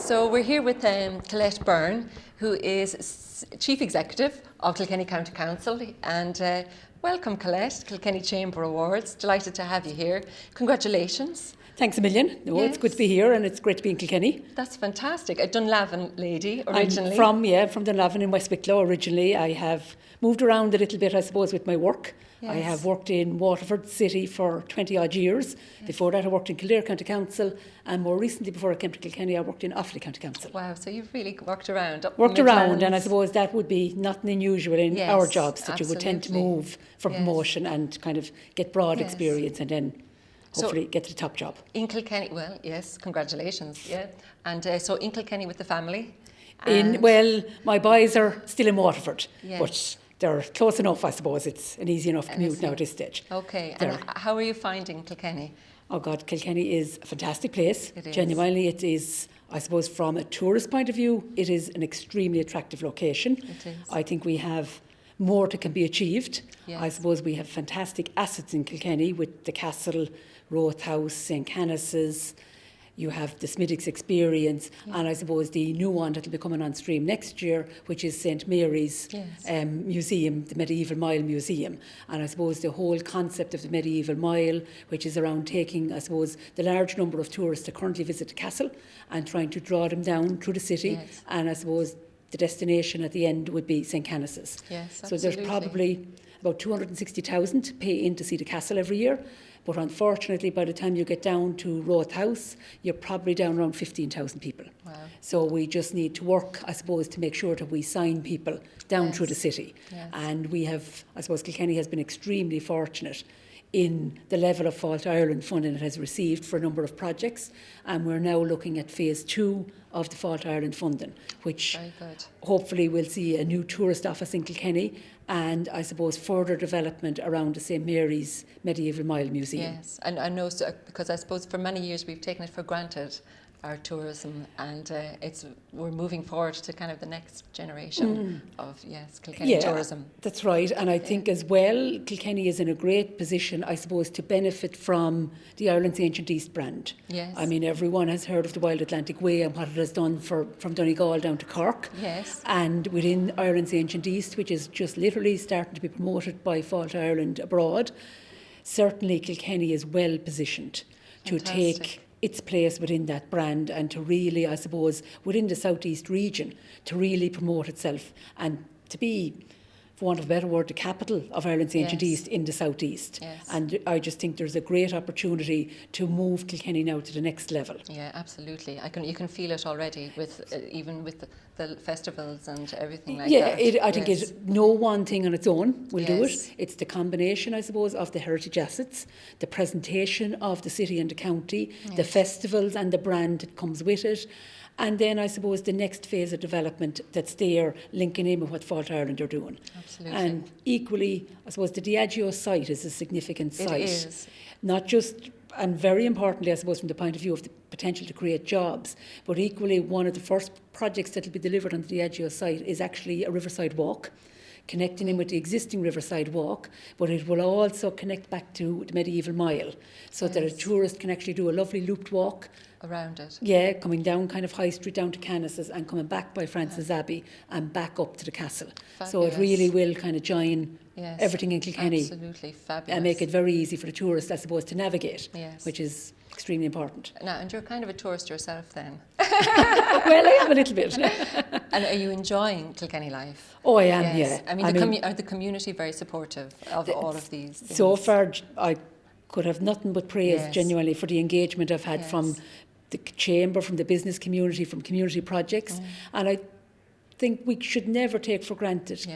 So we're here with Colette Byrne, who is Chief Executive of Kilkenny County Council. And welcome, Colette, Kilkenny Chamber Awards. Delighted to have you here. Congratulations. Thanks a million. Yes. It's good to be here and it's great to be in Kilkenny. That's fantastic. A Dunlavin lady originally. I'm from Dunlavin in West Wicklow originally. I have moved around a little bit, I suppose, with my work. Yes. I have worked in Waterford City for 20 odd years. Yes. Before that I worked in Kildare County Council, and more recently before I came to Kilkenny I worked in Offaly County Council. Wow, so you've really worked around. And I suppose that would be nothing unusual in our jobs, that you would tend to move for promotion and kind of get broad experience and then hopefully get to the top job. In Kilkenny, well, yes, congratulations, yeah. And so in Kilkenny with the family? My boys are still in Waterford, yes, but they're close enough, I suppose. It's an easy enough commute now at this stage. Okay, and how are you finding Kilkenny? Oh God, Kilkenny is a fantastic place. It is. Genuinely, it is, I suppose, from a tourist point of view, it is an extremely attractive location. It is. I think we have more that can be achieved. Yes. I suppose we have fantastic assets in Kilkenny with the castle, Roth House, St. Canis's. You have the Smiddix experience, and I suppose the new one that will be coming on stream next year, which is St. Mary's Museum, the Medieval Mile Museum. And I suppose the whole concept of the Medieval Mile, which is around taking, I suppose, the large number of tourists that currently visit the castle and trying to draw them down through the city. Yes. And I suppose the destination at the end would be St. Canis's. Yes, so there's probably about 260,000 to pay in to see the castle every year. But unfortunately, by the time you get down to Roth House, you're probably down around 15,000 people. Wow. So we just need to work, I suppose, to make sure that we sign people down through the city. Yes. And we have, I suppose, Kilkenny has been extremely fortunate in the level of Fault Ireland funding it has received for a number of projects. And we're now looking at phase 2 of the Fault Ireland funding, which hopefully will see a new tourist office in Kilkenny and I suppose further development around the St. Mary's Medieval Mile Museum. Yes, and I know, because I suppose for many years we've taken it for granted, our tourism, and we're moving forward to kind of the next generation of Kilkenny tourism. That's right, and I think as well Kilkenny is in a great position, I suppose, to benefit from the Ireland's Ancient East brand. Yes. I mean, everyone has heard of the Wild Atlantic Way and what it has done from Donegal down to Cork. Yes. And within Ireland's Ancient East, which is just literally starting to be promoted by Fault Ireland abroad, certainly Kilkenny is well positioned to take its place within that brand and to really, I suppose, within the southeast region, to really promote itself and to be, for want of a better word, the capital of Ireland's Ancient East in the southeast. Yes. And I just think there's a great opportunity to move Kilkenny now to the next level. Yeah, absolutely. You can feel it already with even with the festivals and everything like that. Yeah, I think no one thing on its own will do it. It's the combination, I suppose, of the heritage assets, the presentation of the city and the county, the festivals and the brand that comes with it. And then I suppose the next phase of development that's there linking in with what Fault Ireland are doing. Absolutely. And equally, I suppose the Diageo site is a significant site. It is. Not just, and very importantly, I suppose, from the point of view of the potential to create jobs, but equally one of the first projects that will be delivered on the Diageo site is actually a riverside walk, connecting in with the existing riverside walk, but it will also connect back to the Medieval Mile, so that a tourist can actually do a lovely looped walk around it. Yeah, coming down kind of High Street down to Canis's and coming back by Francis Abbey and back up to the castle. Fabulous. So it really will kind of join everything in Kilkenny. Absolutely fabulous. And make it very easy for the tourist, I suppose, to navigate, which is extremely important. Now, and you're kind of a tourist yourself then. Well, I am a little bit. And are you enjoying Kilkenny life? Oh, I am, yeah. I mean, are the community very supportive of all of these things? So far, I could have nothing but praise genuinely for the engagement I've had from the chamber, from the business community, from community projects. And I think we should never take for granted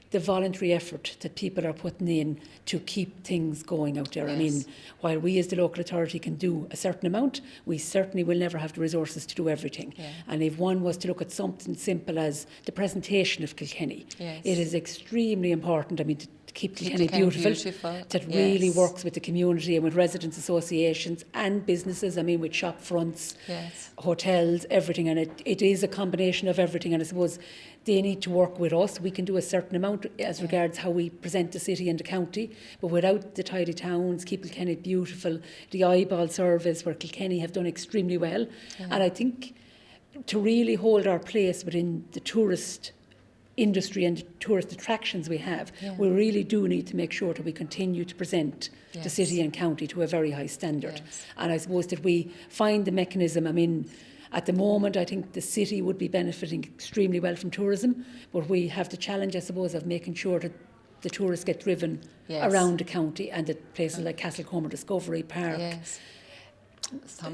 the voluntary effort that people are putting in to keep things going out there. I mean, while we as the local authority can do a certain amount, we certainly will never have the resources to do everything. And if one was to look at something simple as the presentation of Kilkenny, it is extremely important, I mean, to keep Kilkenny beautiful, that really works with the community and with residents' associations and businesses, I mean, with shop fronts, hotels, everything. And it is a combination of everything. And I suppose they need to work with us. We can do a certain amount as regards how we present the city and the county, but without the tidy towns, keep Kilkenny beautiful, the eyeball service where Kilkenny have done extremely well. And I think to really hold our place within the tourist industry and tourist attractions we have, we really do need to make sure that we continue to present the city and county to a very high standard. And I suppose that we find the mechanism. I mean, at the moment, I think the city would be benefiting extremely well from tourism, but we have the challenge, I suppose, of making sure that the tourists get driven around the county and at places like Castlecomer Discovery Park,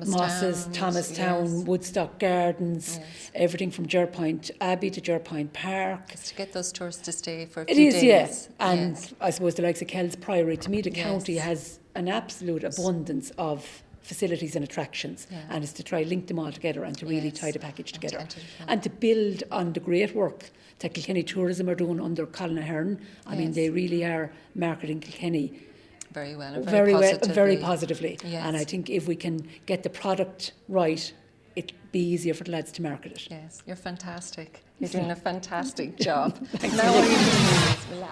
Mosses, Thomastown, Woodstock Gardens, everything from Jerpoint Abbey to Jerpoint Park. Just to get those tourists to stay for a few days. It is, yes. And I suppose the likes of Kells Priory, to me the county has an absolute abundance of facilities and attractions, and it's to try link them all together and to really tie the package together and to build on the great work that Kilkenny Tourism are doing under Colin Ahern. I mean, they really are marketing Kilkenny very well and very positively. And I think if we can get the product right, it'll be easier for the lads to market it. Yes, you're fantastic. You're doing a fantastic job. Now what are you doing?